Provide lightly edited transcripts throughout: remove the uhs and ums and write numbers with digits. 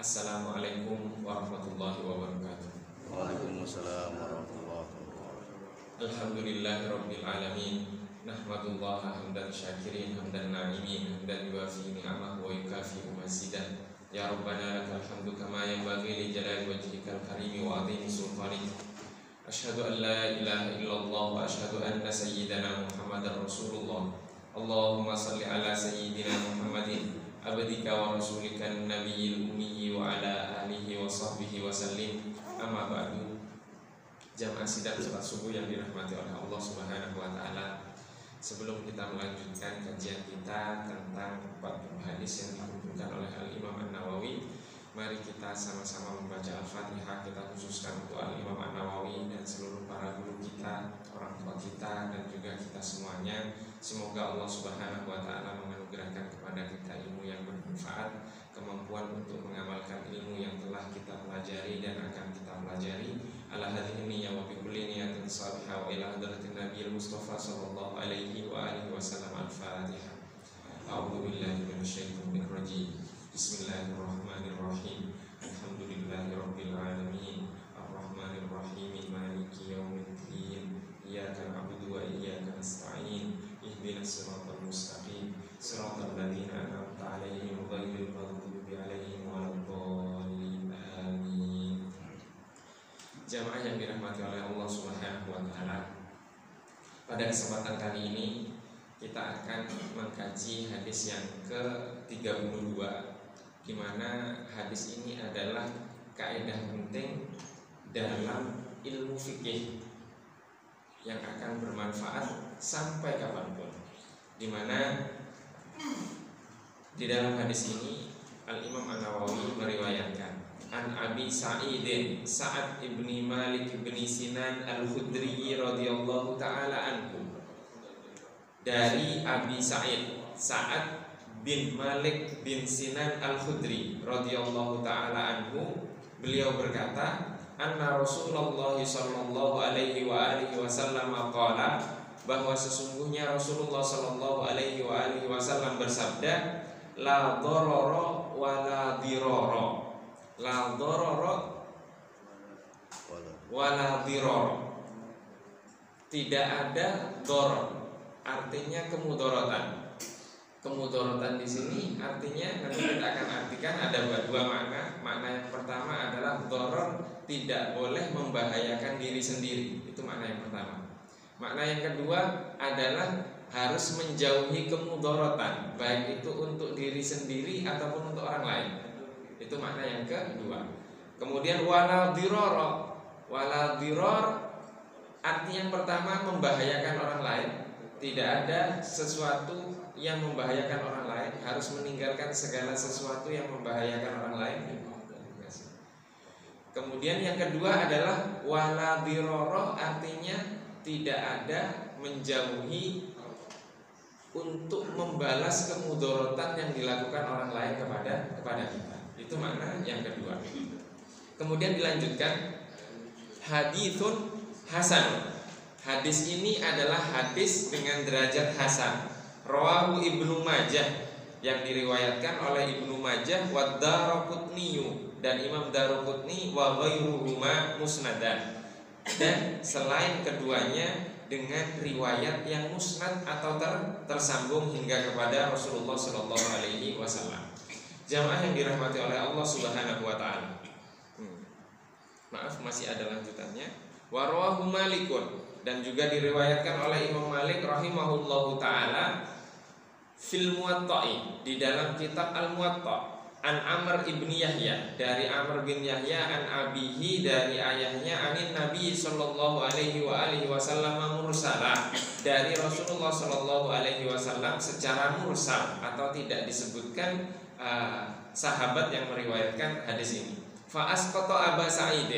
Assalamualaikum warahmatullahi wabarakatuh. Waalaikumsalam warahmatullahi wabarakatuh. Alhamdulillahirabbil alamin. Nahmadullaha hamdan syakirin hamdan na'imin hamdan yuwafi ni'amahu wa yukafi mazidah. Ya Rabbana lakal hamdu kama yanbaghi li jalali wajhikal karimi wa 'azimi sultanik. Asyhadu an la ilaha illallah wa asyhadu anna sayyidana Muhammadar Rasulullah. Allahumma salli ala sayyidina Muhammadin abdika wa rasulika nabiyil ummi wa ala alihi wa sahbihi wa sallim. Amma ba'du. Jamaah sidang salat subuh yang dirahmati oleh Allah Subhanahu wa taala. Sebelum kita melanjutkan kajian kita tentang 40 hadis yang dikumpulkan oleh Al-Imam An-Nawawi, mari kita sama-sama membaca Al-Fatihah. Kita khususkan untuk Al-Imam An-Nawawi dan seluruh para guru kita, orang tua kita, dan juga kita semuanya. Semoga Allah Subhanahu wa taala menganugerahkan kepada kita ilmu yang bermanfaat, kemampuan untuk mengamalkan ilmu yang telah kita pelajari dan akan kita pelajari. Ala hadhihi niyyah wa bi kulli niyatin shalihah wa ila hadratin nabiyil mustafa sallallahu alaihi wa alihi wasallam. Al-Fatihah. A'udzu billahi minasyaitonir rajim. Bismillahirrahmanirrahim. Alhamdulillahirabbil alamin. Arrahmanir rahim. Maliki yaumiddin. Iyyaka na'budu wa iyyaka nasta'in. Ihdinas siratal mustaqim. Siratal ladzina an'amta 'alaihim ghairil maghdubi 'alaihim waladdallin. Amin. Jamaah yang dirahmati oleh Allah Subhanahu wa taala. Pada kesempatan kali ini kita akan mengkaji hadis yang ke-32, di mana hadis ini adalah kaidah penting dalam ilmu fikih yang akan bermanfaat sampai kapanpun. Di mana di dalam hadis ini Al-Imam An-Nawawi meriwayatkan an Abi Sa'idin Sa'ad ibni Malik ibni Sinan Al-Khudri radhiyallahu ta'ala anhu. Dari Abi Sa'id Sa'ad bin Malik bin Sinan Al-Khudri radhiyallahu ta'ala anhu, beliau berkata, anna Rasulullah sallallahu alaihi wa alihi wasallam qala, bahwa sesungguhnya Rasulullah sallallahu alaihi wa alihi wasallam bersabda, la dharara wa la dirara. La dharara wa la dirara. Tidak ada dharar, artinya kemudaratan. Kemudaratan di sini artinya nanti kita akan artikan ada dua makna. Makna yang pertama adalah dharar, tidak boleh membahayakan diri sendiri. Itu makna yang pertama. Makna yang kedua adalah harus menjauhi kemudaratan, baik itu untuk diri sendiri ataupun untuk orang lain. Itu makna yang kedua. Kemudian wala dirara. Wala dirar arti yang pertama membahayakan orang lain. Tidak ada sesuatu yang membahayakan orang lain, harus meninggalkan segala sesuatu yang membahayakan orang lain. Kemudian yang kedua adalah wala dirara, artinya tidak ada menjauhi untuk membalas kemudaratan yang dilakukan orang lain kepada kita. Itu makna yang kedua. Kemudian dilanjutkan haditsun hasan. Hadis ini adalah hadis dengan derajat hasan. Rawahu Ibnu Majah, yang diriwayatkan oleh Ibnu Majah wa Daraqutni, dan Imam Daraqutni wa ghairuhuma musnadan. Dan selain keduanya dengan riwayat yang musnad atau tersambung hingga kepada Rasulullah sallallahu alaihi wasallam. Jamaah yang dirahmati oleh Allah Subhanahu wa taala. Maaf, masih ada lanjutannya. Wa rawahu Malikun, dan juga diriwayatkan oleh Imam Malik rahimahullahu taala fil Muwatta'i, di dalam kitab Al-Muwatta', an Amr ibn Yahya, dari Amr bin Yahya, an abihi, dari ayahnya, anin Nabi sallallahu alaihi wa alihi wasallam mursalah, dari Rasulullah sallallahu alaihi wasallam secara mursal, atau tidak disebutkan sahabat yang meriwayatkan hadis ini. Fa asqata Aba Sa'id,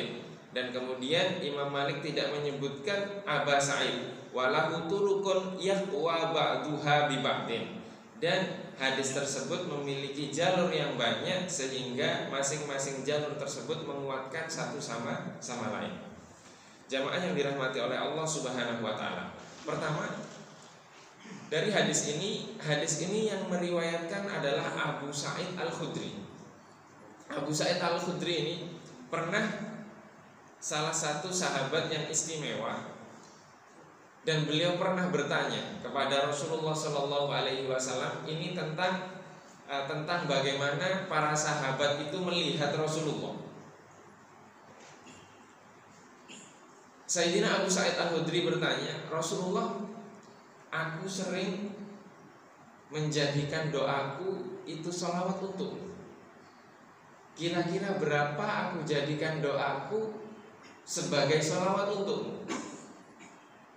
dan kemudian Imam Malik tidak menyebutkan Aba Sa'id, walahu turukun yahwa ba'duha bi ba'din, dan hadis tersebut memiliki jalur yang banyak sehingga masing-masing jalur tersebut menguatkan satu sama lain. Jamaah yang dirahmati oleh Allah Subhanahu wa taala. Pertama, dari hadis ini yang meriwayatkan adalah Abu Sa'id Al-Khudri. Abu Sa'id Al-Khudri ini pernah salah satu sahabat yang istimewa, dan beliau pernah bertanya kepada Rasulullah Shallallahu Alaihi Wasallam ini tentang bagaimana para sahabat itu melihat Rasulullah. Sayyidina Abu Sa'id Al-Khudri bertanya, Rasulullah, aku sering menjadikan doaku itu sholawat untukmu. Kira-kira berapa aku jadikan doaku sebagai sholawat untukmu?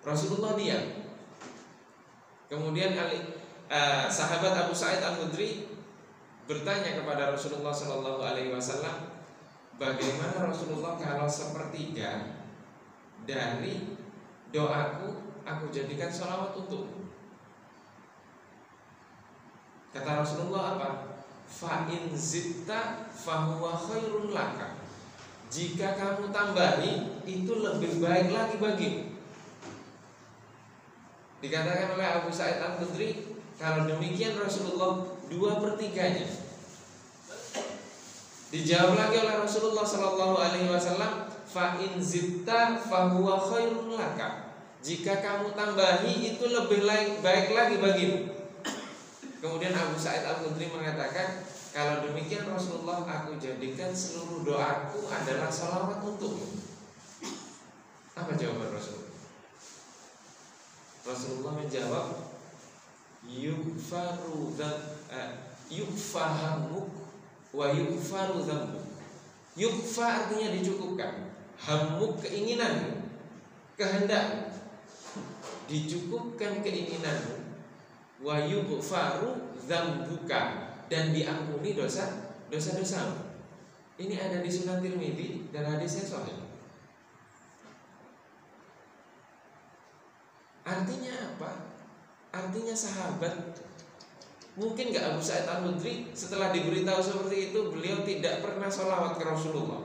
Rasulullah diam. Kemudian sahabat Abu Sa'id Al-Khudri bertanya kepada Rasulullah Shallallahu Alaihi Wasallam, bagaimana Rasulullah kalau sepertiga dari doaku aku jadikan sholawat untukmu? Kata Rasulullah apa? Fa in zitta fahuwa khairun laka. Jika kamu tambahi, itu lebih baik lagi bagimu. Dikatakan oleh Abu Sa'id Al-Khudri, kalau demikian Rasulullah 2/3-nya. Dijawab lagi oleh Rasulullah Sallallahu Alaihi Wasallam, fa in zitta fahuwa khairun laka. Jika kamu tambahi, itu lebih baik lagi bagimu. Kemudian Abu Sa'id Al-Khudri mengatakan, kalau demikian Rasulullah, aku jadikan seluruh doaku adalah salawat untukmu. Apa jawaban Rasulullah? Rasulullah menjawab, yukfahamuk wa yukfaru dzambuk. Yukfa artinya dicukupkan, hamuk keinginanmu, kehendakmu, dicukupkan keinginanmu, wa yughfaru dzambuka, dan diampuni dosa-dosamu. Ini ada di Sunan Tirmidzi dan hadisnya sahih. Artinya apa? Artinya sahabat, mungkin gak Abu Sa'id Al-Khudri setelah diberitahu seperti itu, beliau tidak pernah sholawat ke Rasulullah?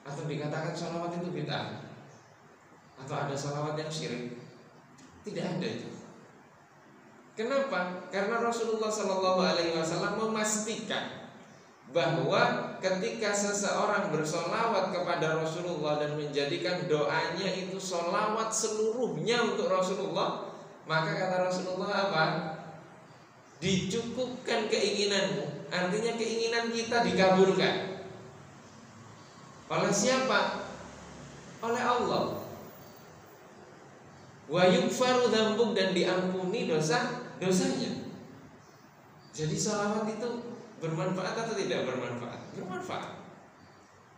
Atau dikatakan sholawat itu bid'ah? Atau ada sholawat yang syirik? Tidak ada itu. Kenapa? Karena Rasulullah Shallallahu Alaihi Wasallam memastikan bahwa ketika seseorang bersolawat kepada Rasulullah dan menjadikan doanya itu solawat seluruhnya untuk Rasulullah, maka kata Rasulullah apa? Dicukupkan keinginanmu. Artinya keinginan kita dikabulkan. Oleh siapa? Oleh Allah. Wa yukfaru dzambuk, dan diampuni dosanya. Jadi salawat itu bermanfaat atau tidak bermanfaat? Bermanfaat.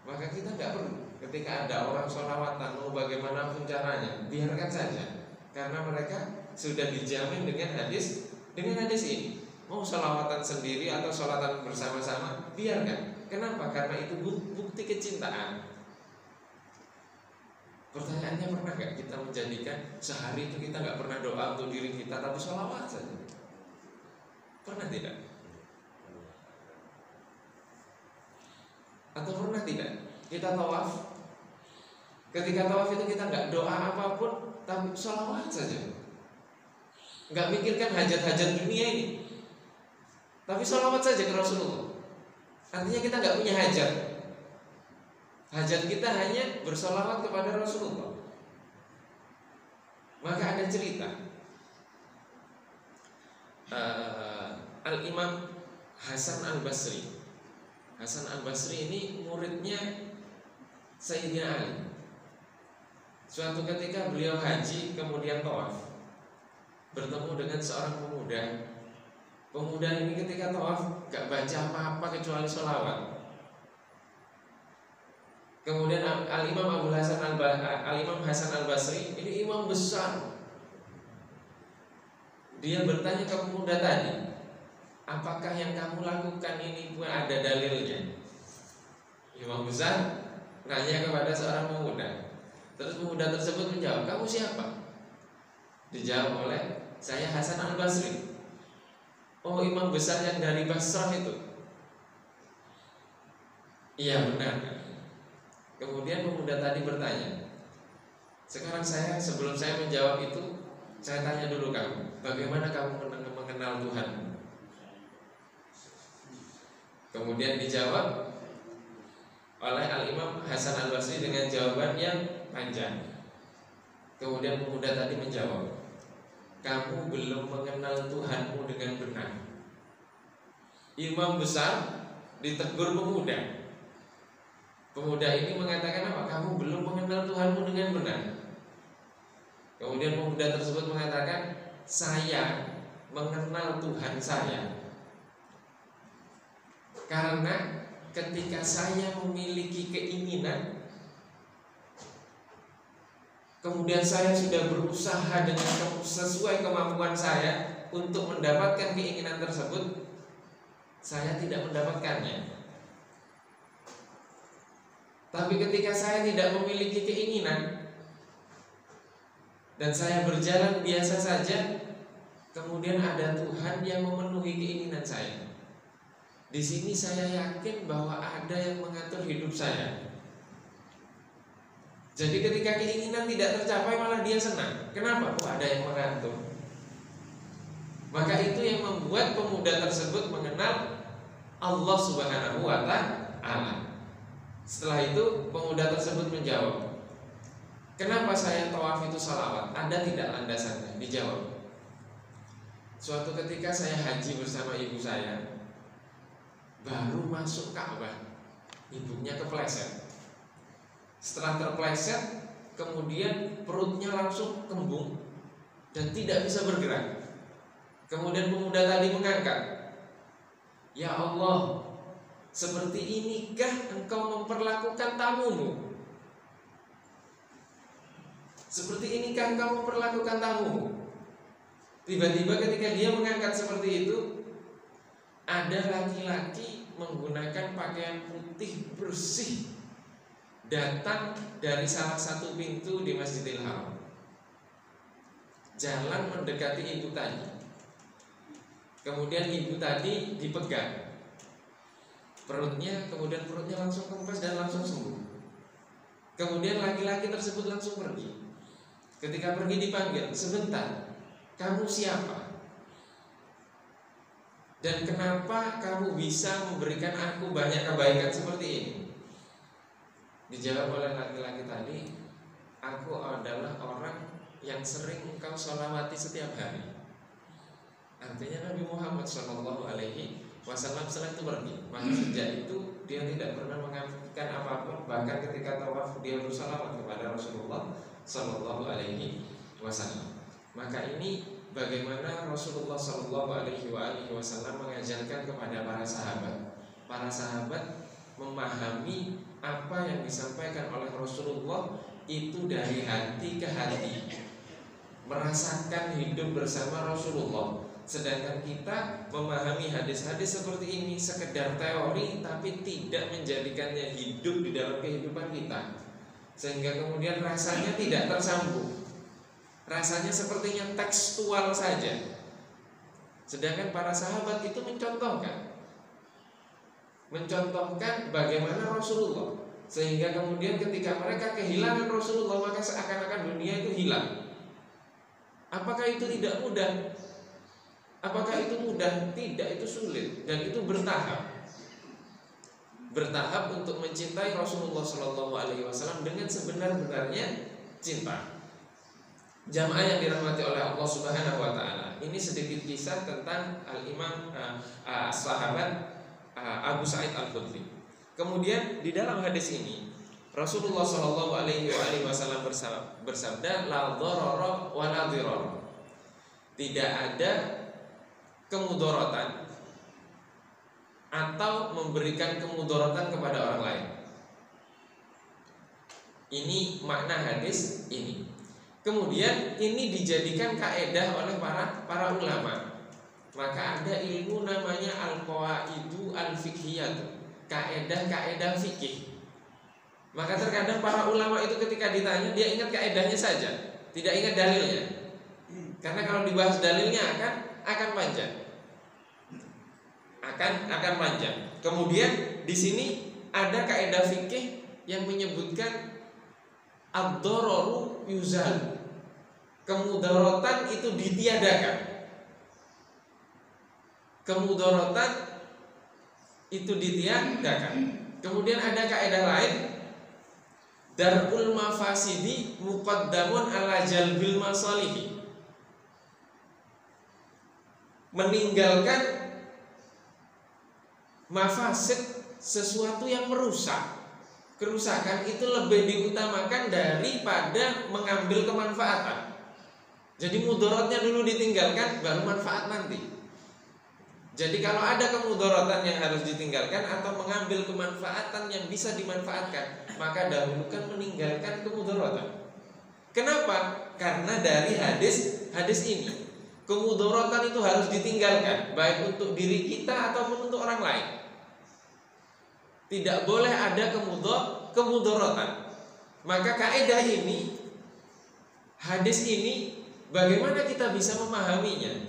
Maka kita tidak perlu ketika ada orang sholawatan, mau bagaimanapun caranya, biarkan saja, karena mereka sudah dijamin dengan hadis ini. Mau sholawatan sendiri atau sholawatan bersama-sama, biarkan. Kenapa? Karena itu bukti kecintaan. Pertanyaannya, pernah gak kita menjadikan sehari itu kita gak pernah doa untuk diri kita, tapi sholawat saja? Pernah tidak? Atau pernah tidak kita tawaf? Ketika tawaf itu kita gak doa apapun, tapi sholawat saja, gak mikirkan hajat-hajat dunia ini, tapi sholawat saja ke Rasulullah. Artinya kita gak punya hajat. Hajat kita hanya bersolawat kepada Rasulullah. Maka ada cerita, Al-Imam Hasan Al-Basri. Hasan Al-Basri ini muridnya Sayyidina Ali. Suatu ketika beliau haji kemudian tawaf, bertemu dengan seorang pemuda. Pemuda ini ketika tawaf gak baca apa-apa kecuali sholawat. Kemudian Al-Imam Hasan Al-Basri ini imam besar. Dia bertanya ke pemuda tadi, apakah yang kamu lakukan ini pun ada dalilnya? Imam besar nanya kepada seorang pemuda. Terus pemuda tersebut menjawab, kamu siapa? Dijawab oleh, saya Hasan Al-Basri. Oh, imam besar yang dari Basrah itu? Iya, benar. Kemudian pemuda tadi bertanya, sekarang sebelum saya menjawab itu, saya tanya dulu kamu, bagaimana kamu mengenal Tuhan? Kemudian dijawab oleh Al-Imam Hasan Al-Basri dengan jawaban yang panjang. Kemudian pemuda tadi menjawab, kamu belum mengenal Tuhanmu dengan benar. Imam besar ditegur pemuda. Pemuda ini mengatakan apa? Kamu belum mengenal Tuhanmu dengan benar. Kemudian pemuda tersebut mengatakan, saya mengenal Tuhan saya karena ketika saya memiliki keinginan, kemudian saya sudah berusaha dengan sesuai kemampuan saya untuk mendapatkan keinginan tersebut, saya tidak mendapatkannya. Tapi ketika saya tidak memiliki keinginan dan saya berjalan biasa saja, kemudian ada Tuhan yang memenuhi keinginan saya. Di sini saya yakin bahwa ada yang mengatur hidup saya. Jadi ketika keinginan tidak tercapai malah dia senang. Kenapa? Kok ada yang mengatur? Maka itu yang membuat pemuda tersebut mengenal Allah Subhanahu wa ta'ala. Setelah itu pemuda tersebut menjawab, kenapa saya tawaf itu salawat? Ada tidak landasannya? Dijawab, suatu ketika saya haji bersama ibu saya, baru masuk Ka'bah, ibunya kepleset. Setelah terpleset, kemudian perutnya langsung kembung dan tidak bisa bergerak. Kemudian pemuda tadi mengangkat, ya Allah, seperti inikah engkau memperlakukan tamumu? Seperti inikah engkau memperlakukan tamumu? Tiba-tiba ketika dia mengangkat seperti itu, ada laki-laki menggunakan pakaian putih bersih datang dari salah satu pintu di Masjidil Haram, jalan mendekati ibu tadi. Kemudian ibu tadi dipegang perutnya, kemudian perutnya langsung kempes dan langsung sembuh. Kemudian laki-laki tersebut langsung pergi. Ketika pergi dipanggil, sebentar, kamu siapa? Dan kenapa kamu bisa memberikan aku banyak kebaikan seperti ini? Dijawab oleh laki-laki tadi, aku adalah orang yang sering engkau sholawati setiap hari. Artinya Nabi Muhammad SAW setelah itu pergi. Maka sejak itu dia tidak pernah mengabdikan apapun. Bahkan ketika tawaf dia bersalawat kepada Rasulullah SAW. Maka ini bagaimana Rasulullah SAW mengajarkan kepada para sahabat. Para sahabat memahami apa yang disampaikan oleh Rasulullah itu dari hati ke hati, merasakan hidup bersama Rasulullah. Sedangkan kita memahami hadis-hadis seperti ini sekedar teori, tapi tidak menjadikannya hidup di dalam kehidupan kita, sehingga kemudian rasanya tidak tersambung. Rasanya sepertinya tekstual saja. Sedangkan para sahabat itu mencontohkan bagaimana Rasulullah, sehingga kemudian ketika mereka kehilangan Rasulullah, maka seakan-akan dunia itu hilang. Apakah itu tidak mudah? Apakah itu mudah? Tidak, itu sulit dan itu bertahap. Bertahap untuk mencintai Rasulullah SAW dengan sebenar-benarnya cinta. Jamaah yang dirahmati oleh Allah Subhanahu wa ta'ala. Ini sedikit kisah tentang Al-Imam sahabat Abu Sa'id Al-Khudri. Kemudian di dalam hadis ini Rasulullah SAW bersabda, la dharara wa la dhirar. Tidak ada kemudorotan atau memberikan kemudorotan kepada orang lain. Ini makna hadis ini. Kemudian ini dijadikan kaedah oleh para ulama. Maka ada ilmu namanya al-qawaidu al-fiqhiyah, kaedah-kaedah fikih. Maka terkadang para ulama itu ketika ditanya, dia ingat kaedahnya saja, tidak ingat dalilnya. Karena kalau dibahas dalilnya akan panjang. Akan panjang. Kemudian di sini ada kaedah fikih yang menyebutkan ad-dararu yuzal. Kemudaratan itu ditiadakan. Kemudaratan itu ditiadakan. Kemudian ada kaidah lain, darul mafasidi muqaddamun ala jalbil masalihi. Meninggalkan mafasid, sesuatu yang merusak, kerusakan itu lebih diutamakan daripada mengambil kemanfaatan. Jadi mudaratnya dulu ditinggalkan, baru manfaat nanti. Jadi kalau ada kemudaratan yang harus ditinggalkan atau mengambil kemanfaatan yang bisa dimanfaatkan, maka dahulukan meninggalkan kemudaratan. Kenapa? Karena dari hadis ini, kemudaratan itu harus ditinggalkan, baik untuk diri kita ataupun untuk orang lain. Tidak boleh ada kemudaratan. Maka kaidah ini, hadis ini, bagaimana kita bisa memahaminya?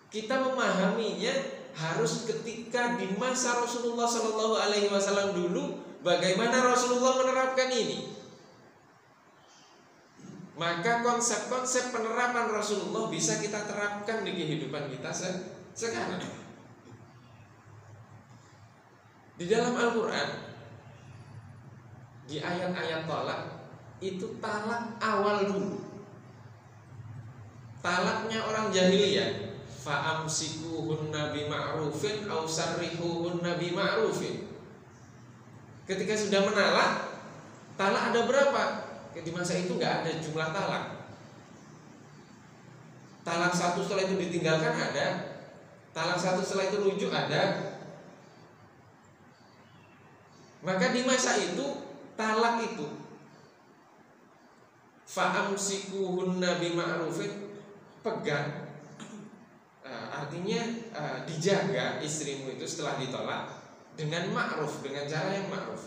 Kita memahaminya harus ketika di masa Rasulullah SAW dulu, bagaimana Rasulullah menerapkan ini. Maka konsep-konsep penerapan Rasulullah bisa kita terapkan di kehidupan kita sekarang. Di dalam Al-Quran, di ayat-ayat talak, itu talak awal dulu. Talaknya orang jahiliyah, fa'amsikuhunna bima'rufin aw sarrihuhunna bima'rufin. Ketika sudah menalak, talak ada berapa? Di masa itu nggak ada jumlah talak. Talak satu setelah itu ditinggalkan ada, talak satu setelah itu rujuk ada. Maka di masa itu talak itu fa'amsikuhunna bima'rufin, pegang, artinya dijaga istrimu itu setelah ditolak dengan ma'ruf, dengan cara yang ma'ruf.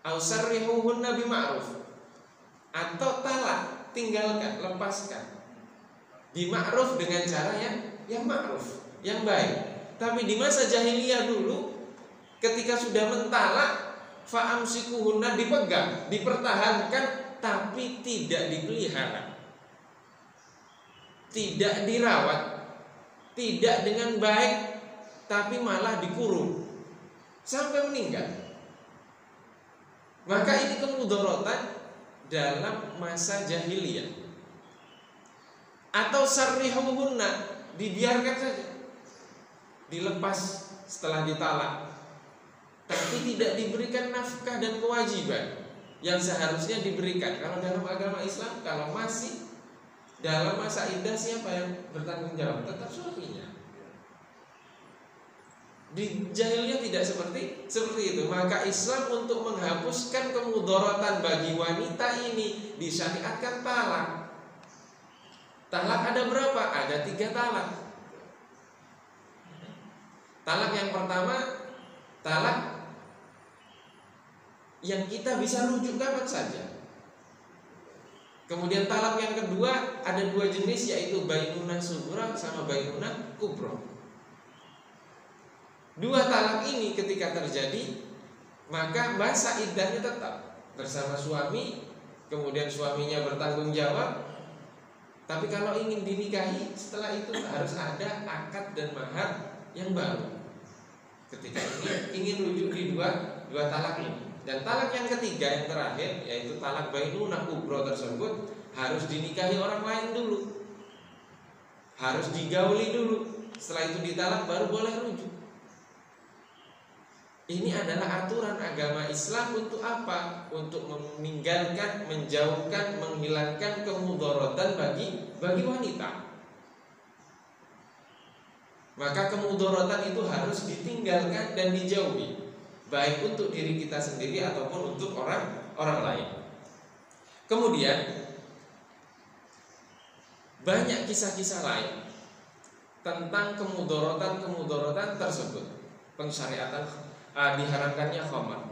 Au sarrihuhunna bima'ruf, atau talak, tinggalkan, lepaskan bima'ruf, dengan cara yang ma'ruf, yang baik. Tapi di masa jahiliyah dulu, ketika sudah mentalak, fa'amsikuhunna, dipegang, dipertahankan, tapi tidak dipelihara, tidak dirawat, tidak dengan baik, tapi malah dikurung sampai meninggal. Maka ini kemudaratan dalam masa jahiliyah. Atau sarrihuhunna, dibiarkan saja, dilepas setelah ditalak, tapi tidak diberikan nafkah dan kewajiban yang seharusnya diberikan. Kalau dalam agama Islam, kalau masih dalam masa iddah, siapa yang bertanggung jawab? Tetap suaminya. Di jahiliyah tidak seperti itu. Maka Islam untuk menghapuskan kemudaratan bagi wanita ini disyariatkan talak. Talak ada berapa? Ada 3 talak. Talak yang pertama, talak yang kita bisa rujuk kapan saja. Kemudian talak yang kedua ada 2 jenis, yaitu bainunah sughra sama bainunah kubra. 2 talak ini ketika terjadi, maka masa iddahnya tetap bersama suami, kemudian suaminya bertanggung jawab. Tapi kalau ingin dinikahi, setelah itu harus ada akad dan mahar yang baru. Ketika ingin rujuk di dua talak ini. Dan talak yang ketiga, yang terakhir, yaitu talak bainunah kubra tersebut harus dinikahi orang lain dulu, harus digauli dulu. Setelah itu ditalak baru boleh rujuk. Ini adalah aturan agama Islam untuk apa? Untuk meninggalkan, menjauhkan, menghilangkan kemudaratan bagi wanita. Maka kemudaratan itu harus ditinggalkan dan dijauhi, baik untuk diri kita sendiri ataupun untuk orang lain. Kemudian banyak kisah-kisah lain tentang kemudaratan tersebut. Pensyariatan diharamkannya khamar,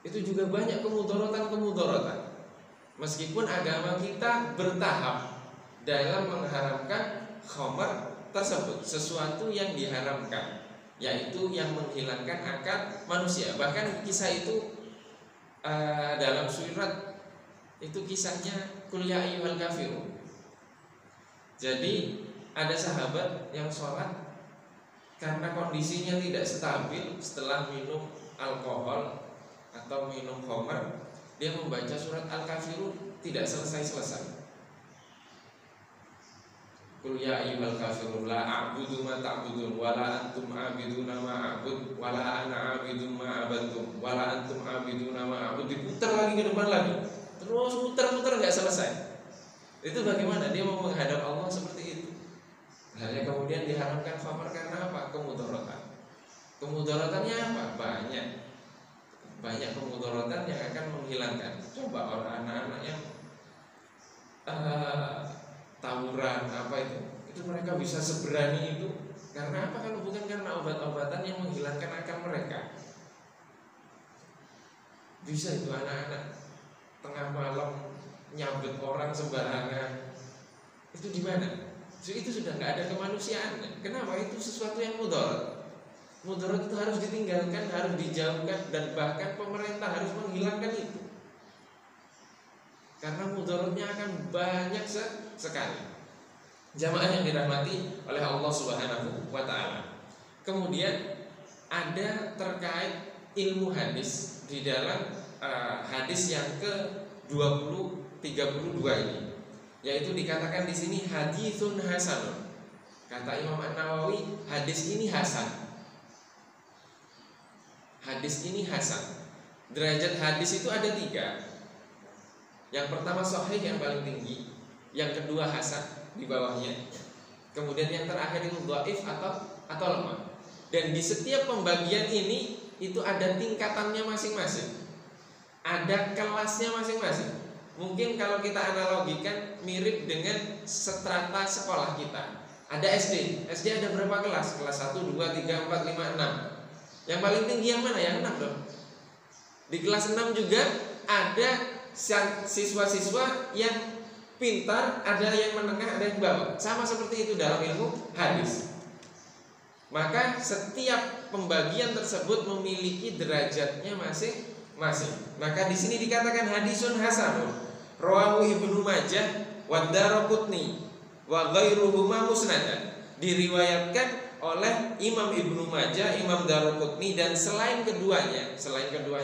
itu juga banyak kemudaratan. Meskipun agama kita bertahap dalam mengharamkan khamar tersebut, sesuatu yang diharamkan, yaitu yang menghilangkan akal manusia. Bahkan kisah itu dalam surat itu kisahnya qul ya ayyuhal kafirun. Jadi ada sahabat yang sholat karena kondisinya tidak stabil setelah minum alkohol atau minum khamr, dia membaca surat Al-Kafirun tidak selesai-selesai. Qul ya ayyuhal kafirun la a'budu ma ta'budun wa la antum 'abiduna ma a'bud wa la ana 'abidun ma 'abadtum wa la antum 'abiduna ma a'bud. Diputar lagi ke depan lagi. Terus muter-muter enggak selesai. Itu bagaimana dia mau menghadap Allah seperti itu. Lalu kemudian diharamkan khamr karena apa? Kemudaratan. Kemudaраtannya apa? Banyak kemudaratan yang akan menghilangkan. Coba orang anak-anak yang tawuran apa itu mereka bisa seberani itu karena apa? Kalau bukan karena obat-obatan yang menghilangkan akal mereka. Bisa itu anak-anak tengah malam nyabet orang sembarangan. Itu di mana? Itu sudah nggak ada kemanusiaan. Kenapa? Itu sesuatu yang mudarat. Mudarat itu harus ditinggalkan, harus dijauhkan, dan bahkan pemerintah harus menghilangkan itu. Karena mudaratnya akan banyak sekali. Jamaah yang dirahmati oleh Allah Subhanahu wa taala. Kemudian ada terkait ilmu hadis di dalam hadis yang ke-32 ini, yaitu dikatakan di sini haditsun hasanun. Kata Imam An-Nawawi, hadis ini hasan. Hadis ini hasan. Derajat hadis itu ada 3. Yang pertama sahih yang paling tinggi, yang kedua hasan di bawahnya, kemudian yang terakhir itu dhaif atau lemah. Dan di setiap pembagian ini itu ada tingkatannya masing-masing, ada kelasnya masing-masing. Mungkin kalau kita analogikan mirip dengan strata sekolah kita. Ada SD ada berapa kelas? Kelas 1, 2, 3, 4, 5, 6. Yang paling tinggi yang mana? Yang 6 dong. Di kelas 6 juga ada siswa-siswa yang pintar, ada yang menengah, ada yang bawah. Sama seperti itu dalam ilmu hadis. Maka setiap pembagian tersebut memiliki derajatnya masing-masing. Maka di sini dikatakan hadisun hasanun rawahu Ibnu Majah wa Daraqutni wa ghairuhuma musnadan. Diriwayatkan oleh Imam Ibnu Majah, Imam Daraqutni, dan selain keduanya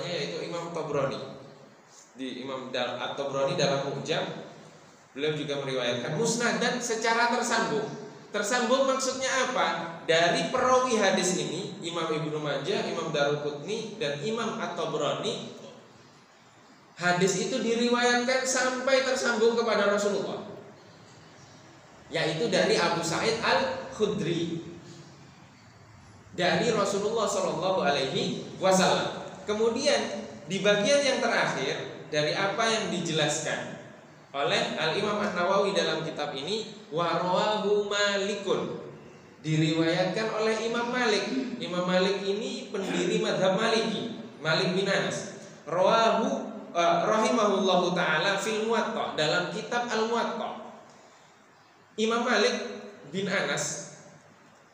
yaitu Imam Tabrani. Di Imam At-Tabrani dalam Mu'jam beliau juga meriwayatkan musnadan secara tersambung. Tersambung maksudnya apa? Dari perawi hadis ini, Imam Ibnu Majah, Imam Daraqutni, dan Imam At-Tabrani, hadis itu diriwayatkan sampai tersambung kepada Rasulullah, yaitu dari Abu Sa'id Al-Khudri, dari Rasulullah Shallallahu Alaihi Wasallam. Kemudian di bagian yang terakhir dari apa yang dijelaskan oleh Al-Imam An-Nawawi dalam kitab ini, warawahu Malikun, diriwayatkan oleh Imam Malik. Imam Malik ini pendiri mazhab Maliki, Malik bin Anas. Rawahu rahimahullahu taala fil Muwatta, dalam kitab Al-Muwatta. Imam Malik bin Anas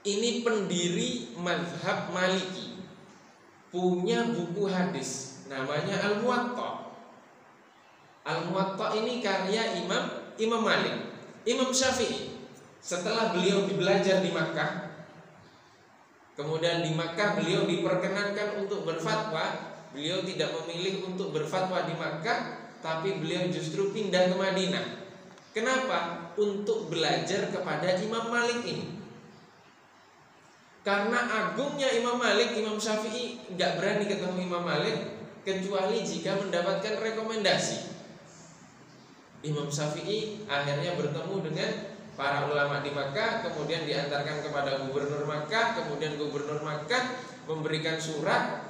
ini pendiri mazhab Maliki, punya buku hadis namanya Al-Muwatta. Al-Muwatta ini karya Imam Malik. Imam Syafi'i setelah beliau belajar di Makkah, kemudian di Makkah beliau diperkenankan untuk berfatwa. Beliau tidak memilih untuk berfatwa di Makkah, tapi beliau justru pindah ke Madinah. Kenapa? Untuk belajar kepada Imam Malik ini. Karena agungnya Imam Malik, Imam Syafi'i nggak berani ketemu Imam Malik kecuali jika mendapatkan rekomendasi. Imam Syafi'i akhirnya bertemu dengan para ulama di Makkah, kemudian diantarkan kepada gubernur Makkah, kemudian gubernur Makkah memberikan surat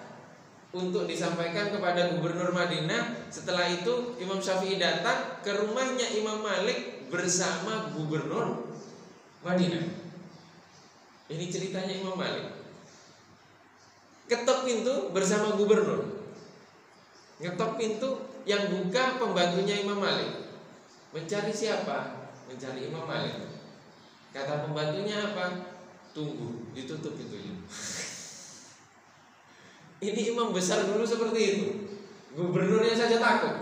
untuk disampaikan kepada gubernur Madinah. Setelah itu Imam Syafi'i datang ke rumahnya Imam Malik bersama gubernur Madinah. Ini ceritanya Imam Malik. Ketok pintu bersama gubernur. Ngetok pintu, yang buka pembantunya Imam Malik. Mencari siapa? Mencari Imam Malik. Kata pembantunya apa? Tunggu, ditutup pintunya. Ini imam besar dulu seperti itu. Gubernurnya saja takut.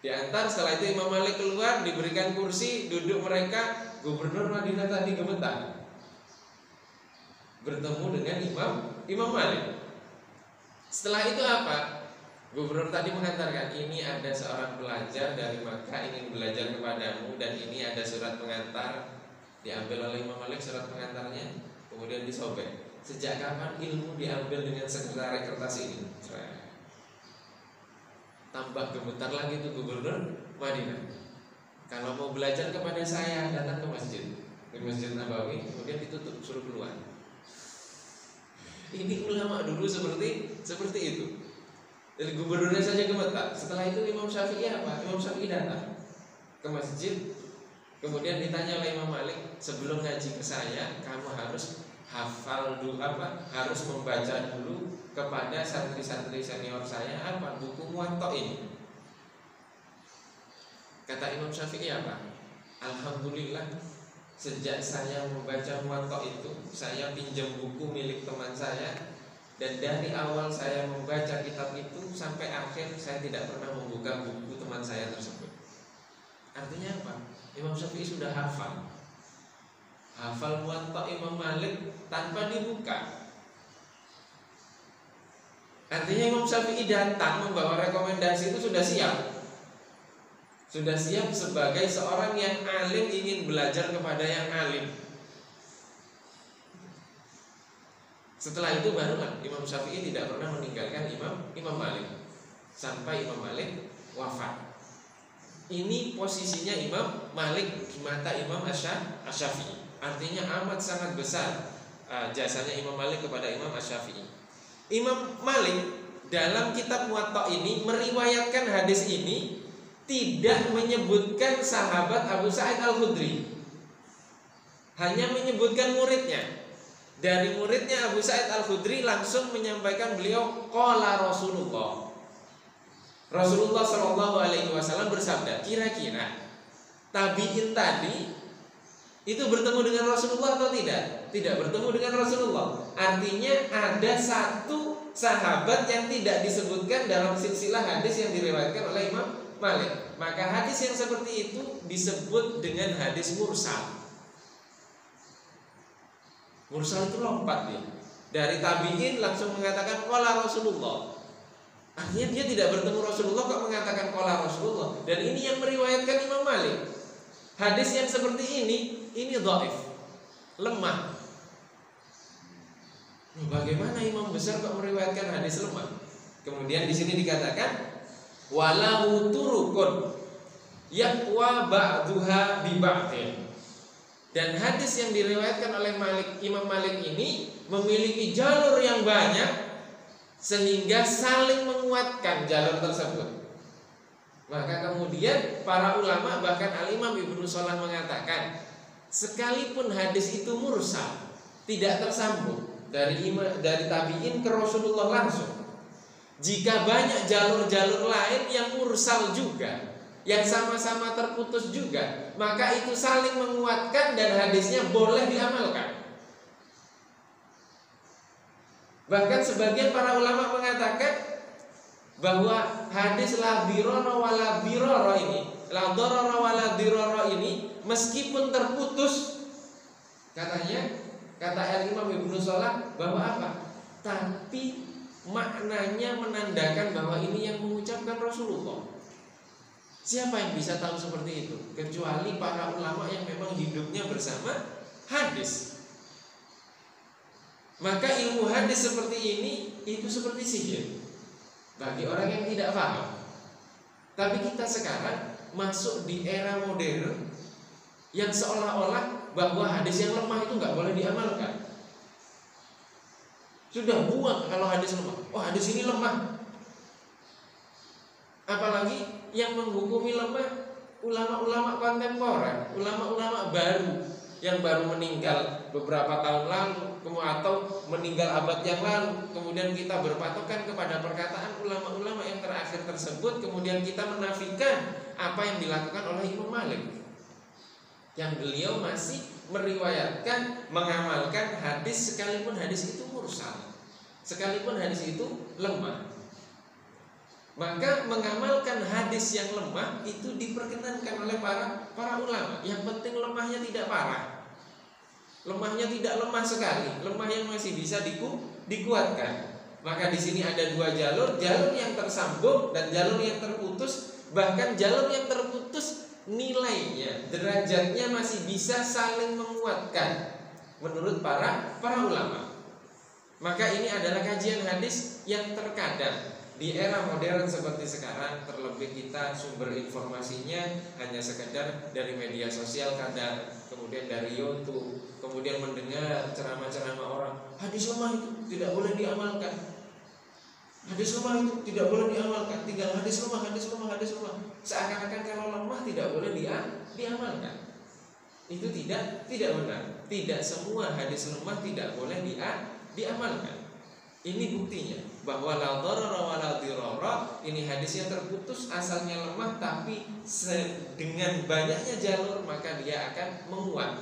Diantar, setelah itu Imam Malik keluar, diberikan kursi, duduk mereka. Gubernur Madinah tadi gemetar. bertemu dengan Imam Malik. Setelah itu apa? Gubernur tadi mengatakan, ini ada seorang pelajar dari Makkah ingin belajar kepadamu, dan ini ada surat pengantar. Diambil oleh Imam Malik surat pengantarnya, kemudian disobek. Sejak kapan ilmu diambil dengan sekedar kertas ini? Tambah gemetar lagi tuh gubernur Madinah. Kalau mau belajar kepada saya, datang ke masjid, di Masjid Nabawi, kemudian ditutup, suruh keluar. Ini ulama dulu seperti itu. Jadi gubernurnya saja gemetar. Setelah itu Imam Syafi'i apa? Imam Syafi'i datang ke masjid, kemudian ditanya oleh Imam Malik, sebelum ngaji ke saya, kamu harus hafal dulu apa? Harus membaca dulu kepada santri-santri senior saya apa? Buku Muwatta ini. Kata Imam Syafi'i apa? Alhamdulillah, sejak saya membaca Muwatta itu, saya pinjam buku milik teman saya, dan dari awal saya membaca kitab itu sampai akhir saya tidak pernah membuka buku teman saya tersebut. Artinya apa? Imam Syafi'i sudah hafal Muwatta Imam Malik tanpa dibuka. Artinya Imam Syafi'i datang membawa rekomendasi itu sudah siap sebagai seorang yang alim ingin belajar kepada yang alim. Setelah itu barulah Imam Syafi'i tidak pernah meninggalkan Imam Malik sampai Imam Malik wafat. Ini posisinya Imam Malik di mata Imam Asy-Syafi'i. Artinya amat sangat besar jasanya Imam Malik kepada Imam Asy-Syafi'i. Imam Malik dalam kitab Muwatta ini meriwayatkan hadis ini tidak menyebutkan sahabat Abu Sa'id Al-Khudri, hanya menyebutkan muridnya. Dari muridnya Abu Sa'id Al-Khudri langsung menyampaikan beliau, qala Rasulullah Shallallahu Alaihi Wasallam bersabda. Kira-kira tabi'in tadi itu bertemu dengan Rasulullah atau tidak? Tidak bertemu dengan Rasulullah. Artinya ada satu sahabat yang tidak disebutkan dalam silsilah hadis yang diriwayatkan oleh Imam Malik. Maka hadis yang seperti itu disebut dengan hadis mursal. Mursal itu lompat dia. Dari tabi'in langsung mengatakan qala Rasulullah. Artinya dia tidak bertemu Rasulullah kok mengatakan qala Rasulullah. Dan ini yang meriwayatkan Imam Malik. Hadis yang seperti ini dhaif, lemah. Bagaimana imam besar kok meriwayatkan hadis lemah? Kemudian di sini dikatakan walahu turukun yaqwa ba'duha bi ba'din. Dan hadis yang diriwayatkan oleh Imam Malik ini memiliki jalur yang banyak sehingga saling menguatkan jalur tersebut. Maka kemudian para ulama bahkan Al-Imam Ibnu Shalah mengatakan, sekalipun hadis itu mursal, tidak tersambung dari tabi'in ke Rasulullah langsung, jika banyak jalur-jalur lain yang mursal juga, yang sama-sama terputus juga, maka itu saling menguatkan dan hadisnya boleh diamalkan. Bahkan sebagian para ulama mengatakan bahwa hadis la dirara wala dirara ini, la darara wala dirara ini meskipun terputus, katanya, kata Imam Ibnu Shalah bahwa apa? Tapi maknanya menandakan bahwa ini yang mengucapkan Rasulullah. Siapa yang bisa tahu seperti itu? Kecuali para ulama yang memang hidupnya bersama hadis. Maka ilmu hadis seperti ini itu seperti sihir bagi orang yang tidak paham. Tapi kita sekarang masuk di era modern yang seolah-olah bahwa hadis yang lemah itu nggak boleh diamalkan. Sudah buang kalau hadis lemah. Oh, hadis ini lemah. Apalagi yang menghukumi lemah ulama-ulama kontemporer, ulama-ulama baru yang baru meninggal beberapa tahun lalu, atau meninggal abad yang lalu. Kemudian kita berpatokan kepada perkataan ulama-ulama yang terakhir tersebut, kemudian kita menafikan apa yang dilakukan oleh Imam Malik, yang beliau masih meriwayatkan, mengamalkan hadis sekalipun hadis itu mursal, sekalipun hadis itu lemah. Maka mengamalkan hadis yang lemah itu diperkenankan oleh para ulama. Yang penting lemahnya tidak parah. lemahnya tidak lemah sekali, lemah yang masih bisa dikuatkan. Maka di sini ada dua jalur, jalur yang tersambung dan jalur yang terputus. Bahkan jalur yang terputus nilainya, derajatnya masih bisa saling menguatkan menurut para ulama. Maka ini adalah kajian hadis yang terkadang di era modern seperti sekarang, terlebih kita sumber informasinya hanya sekedar dari media sosial kadang, kemudian dari YouTube, kemudian mendengar ceramah-ceramah orang, hadis lemah itu tidak boleh diamalkan, hadis lemah itu tidak boleh diamalkan, tinggal hadis lemah. Seakan-akan kalau lemah tidak boleh diamalkan. Itu tidak benar. Tidak semua hadis lemah tidak boleh diamalkan. Ini buktinya bahwa la dharara wa la dirara, ini hadisnya terputus, asalnya lemah, tapi dengan banyaknya jalur maka dia akan menguat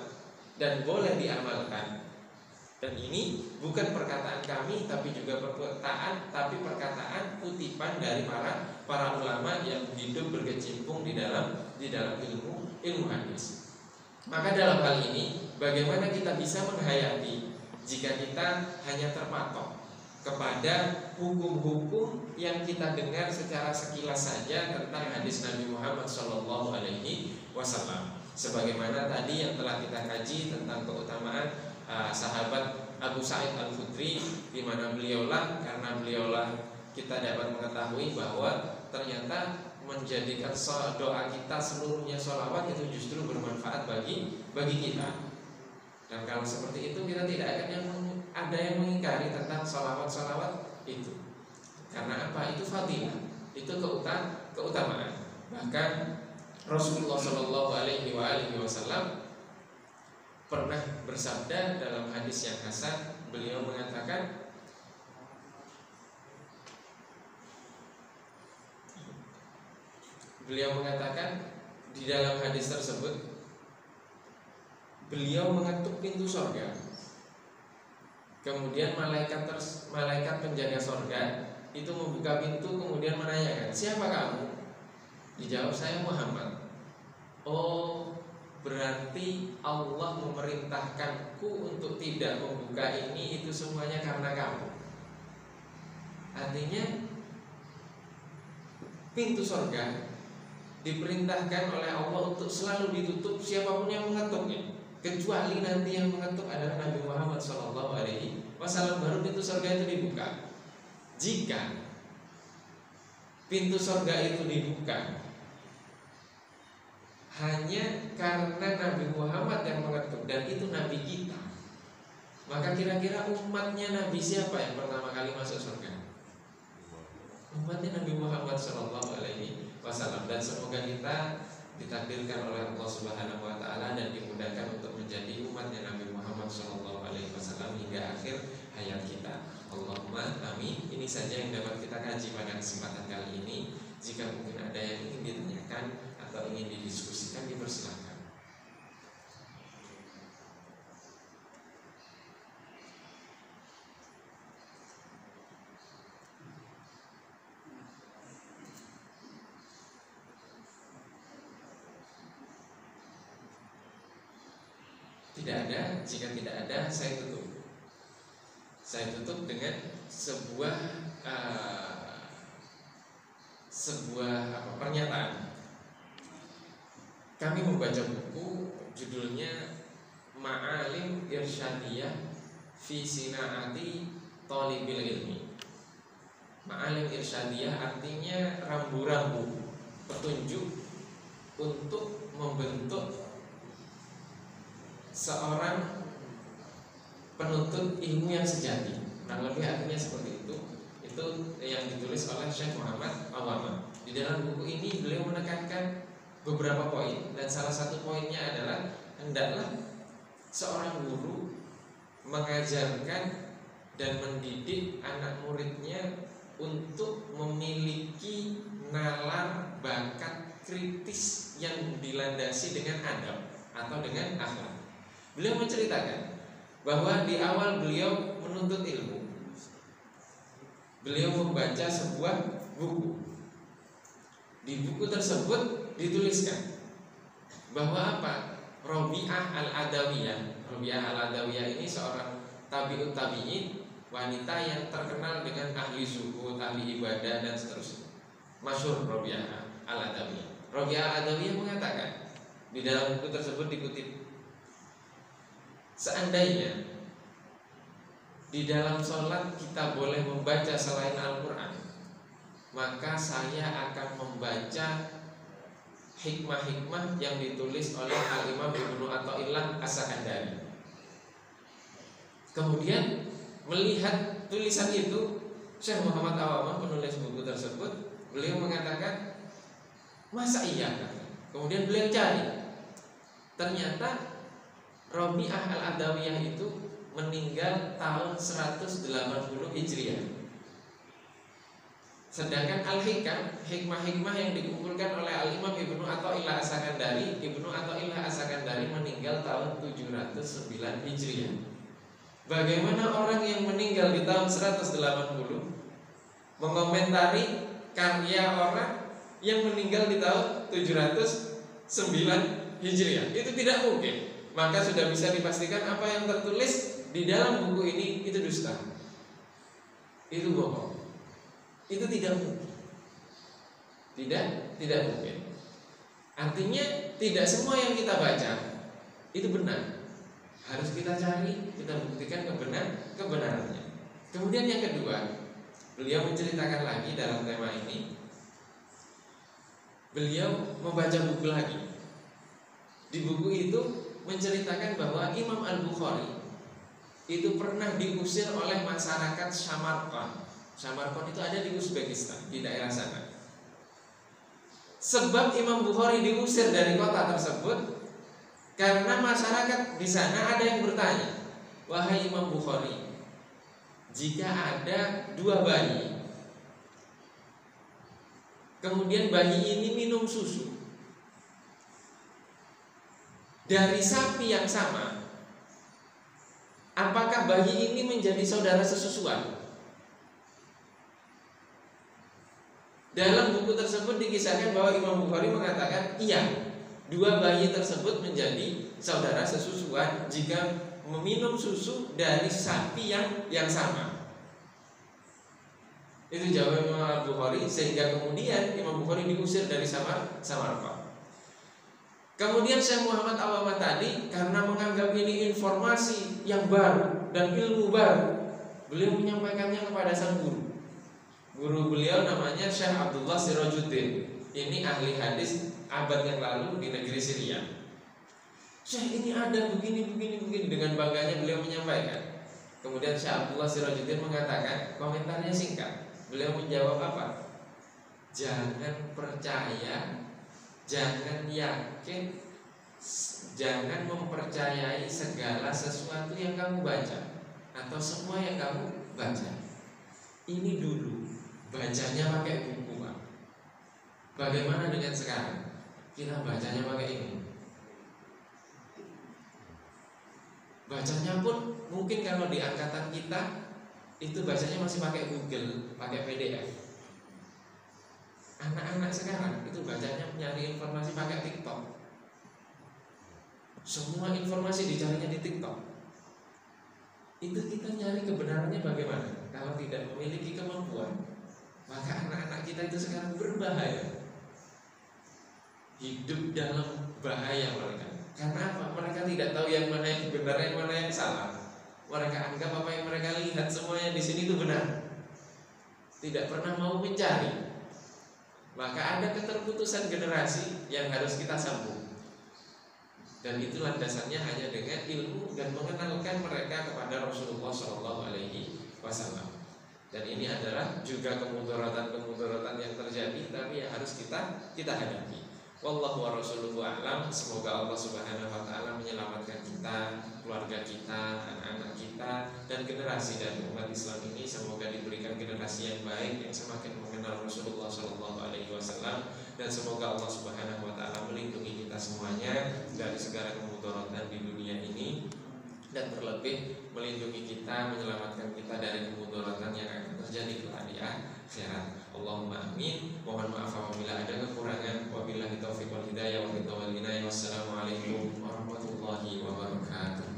dan boleh diamalkan. Dan ini bukan perkataan kami, tapi juga perkataan kutipan dari para ulama yang hidup berkecimpung di dalam ilmu hadis. Maka dalam hal ini, bagaimana kita bisa menghayati jika kita hanya terpatok kepada hukum-hukum yang kita dengar secara sekilas saja tentang hadis Nabi Muhammad SAW. Sebagaimana tadi yang telah kita kaji tentang keutamaan sahabat Abu Sa'id Al-Khudri, di mana beliaulah kita dapat mengetahui bahwa ternyata menjadikan doa kita seluruhnya sholawat itu justru bermanfaat bagi kita. Dan kalau seperti itu kita tidak akan ada yang mengingkari tentang sholawat itu. Karena apa? Itu fadilah, itu keutamaan. Bahkan Rasulullah SAW pernah bersabda dalam hadis yang hasan, beliau mengatakan, di dalam hadis tersebut beliau mengetuk pintu surga. Kemudian malaikat penjaga surga itu membuka pintu, kemudian menanyakan, siapa kamu? Dijawab, saya Muhammad. Oh, berarti Allah memerintahkanku untuk tidak membuka ini, itu semuanya karena kamu. Artinya pintu surga diperintahkan oleh Allah untuk selalu ditutup siapapun yang mengetuknya, kecuali nanti yang mengetuk adalah Nabi Muhammad SAW, baru pintu surga itu dibuka. Jika pintu surga itu dibuka hanya karena Nabi Muhammad yang mengetuk, dan itu Nabi kita, maka kira-kira umatnya Nabi siapa yang pertama kali masuk surga? Umatnya Nabi Muhammad SAW. Dan semoga kita ditakdirkan oleh Allah Subhanahu wa Ta'ala dan dimudahkan untuk menjadi umatnya Nabi Muhammad SAW hingga akhir hayat kita. Allahumma amin. Ini saja yang dapat kita kaji pada kesempatan kali ini. Jika mungkin ada yang ingin ditanyakan atau ingin didiskusikan, dipersilakan. Tidak ada. Jika tidak ada, saya tutup dengan sebuah pernyataan. Kami membaca buku judulnya Ma'alim Irsyadiyah fi Sina'ati Thalibil Ilmi. Ma'alim Irsyadiyah artinya rambu-rambu petunjuk untuk membentuk seorang penuntut ilmu yang sejati. Nah, lebih artinya seperti itu. Itu yang ditulis oleh Syekh Muhammad Awama. Di dalam buku ini beliau menekankan beberapa poin, dan salah satu poinnya adalah hendaklah seorang guru mengajarkan dan mendidik anak muridnya untuk memiliki nalar bakat kritis yang dilandasi dengan adab atau dengan akhlak. Beliau menceritakan bahwa di awal beliau menuntut ilmu, beliau membaca sebuah buku. Di buku tersebut dituliskan bahwa apa? Rabi'ah al-Adawiyah. Rabi'ah al-Adawiyah ini seorang tabi'ut tabi'in, wanita yang terkenal dengan ahli zuhud, ahli ibadah dan seterusnya. Masyhur Rabi'ah al-Adawiyah. Rabi'ah al-Adawiyah mengatakan di dalam buku tersebut dikutip, seandainya di dalam sholat kita boleh membaca selain Al-Quran, maka saya akan membaca hikmah-hikmah yang ditulis oleh Al-Imam Ibnu Athaillah As-Sakandari. Kemudian melihat tulisan itu, Syekh Muhammad Awamah penulis buku tersebut, beliau mengatakan, masa iya? Kemudian beliau cari, ternyata Rabi'ah al-Adawiyah itu meninggal tahun 180 Hijriah. Sedangkan Al-Hikam, hikmah-hikmah yang dikumpulkan oleh Al-Imam Ibnu Athaillah As-Sakandari, Ibnu Athaillah As-Sakandari meninggal tahun 709 Hijriah. Bagaimana orang yang meninggal di tahun 180 mengomentari karya orang yang meninggal di tahun 709 Hijriah? Itu tidak mungkin. Maka sudah bisa dipastikan apa yang tertulis di dalam buku ini itu dusta. Itu bohong. Itu tidak mungkin. Tidak mungkin. Artinya tidak semua yang kita baca itu benar. Harus kita cari, kita buktikan kebenarannya. Kemudian yang kedua, beliau menceritakan lagi dalam tema ini, beliau membaca buku lagi. Di buku itu menceritakan bahwa Imam Al-Bukhari itu pernah diusir oleh masyarakat Samarkand. Samarkand itu ada di Uzbekistan, di daerah sana. Sebab Imam Bukhari diusir dari kota tersebut karena masyarakat di sana ada yang bertanya, wahai Imam Bukhari, jika ada 2 bayi, kemudian bayi ini minum susu dari sapi yang sama, apakah bayi ini menjadi saudara sesusuan? Dalam buku tersebut dikisahkan bahwa Imam Bukhari mengatakan, iya, 2 bayi tersebut menjadi saudara sesusuan jika meminum susu dari sapi yang sama. Itu jawab Imam Al-Bukhari, sehingga kemudian Imam Bukhari diusir dari Samarkand. Kemudian Syekh Muhammad Awamah tadi karena menganggap ini informasi yang baru dan ilmu baru, beliau menyampaikannya kepada sang guru. Guru beliau namanya Syekh Abdullah Sirajuddin. Ini ahli hadis abad yang lalu di negeri Syria. Syekh, ini ada begini dengan bangganya beliau menyampaikan. Kemudian Syekh Abdullah Sirajuddin mengatakan, komentarnya singkat. Beliau menjawab apa? Jangan percaya, jangan yakin, jangan mempercayai segala sesuatu yang kamu baca atau semua yang kamu baca. Ini dulu bacanya pakai buku, Pak. Bagaimana dengan sekarang? Kita bacanya pakai ini. Bacanya pun mungkin kalau di angkatan kita itu bacanya masih pakai Google, pakai PDF. Anak-anak sekarang itu bacanya nyari informasi pakai TikTok. Semua informasi dicarinya di TikTok. Itu kita nyari kebenarannya bagaimana? Kalau tidak memiliki kemampuan, maka anak-anak kita itu sekarang berbahaya. Hidup dalam bahaya mereka. Karena apa? Mereka tidak tahu yang mana yang benar, yang mana yang salah. Mereka anggap apa yang mereka lihat semuanya di sini itu benar. Tidak pernah mau mencari. Maka ada keterputusan generasi yang harus kita sambung. Dan itu landasannya hanya dengan ilmu dan mengenalkan mereka kepada Rasulullah SAW. Dan ini adalah juga kemudaratan yang terjadi, tapi yang harus kita hadapi. Wallahu wa rasuluhu a'lam. Semoga Allah Subhanahu wa taala menyelamatkan kita, keluarga kita, anak-anak kita, dan generasi dari umat Islam ini. Semoga diberikan generasi yang baik yang semakin mengenal Rasulullah SAW. Dan semoga Allah Subhanahu wa taala melindungi kita semuanya dari segala kemudaratan di dunia ini, dan terlebih melindungi kita, menyelamatkan kita dari kemudaratan yang akan terjadi kelak di akhirat. Allahumma amin. Mohon maaf apabila ada kekurangan. Wabillahi taufiq wal hidayah wa ridha wal inayah. Wassalamualaikum warahmatullahi wabarakatuh.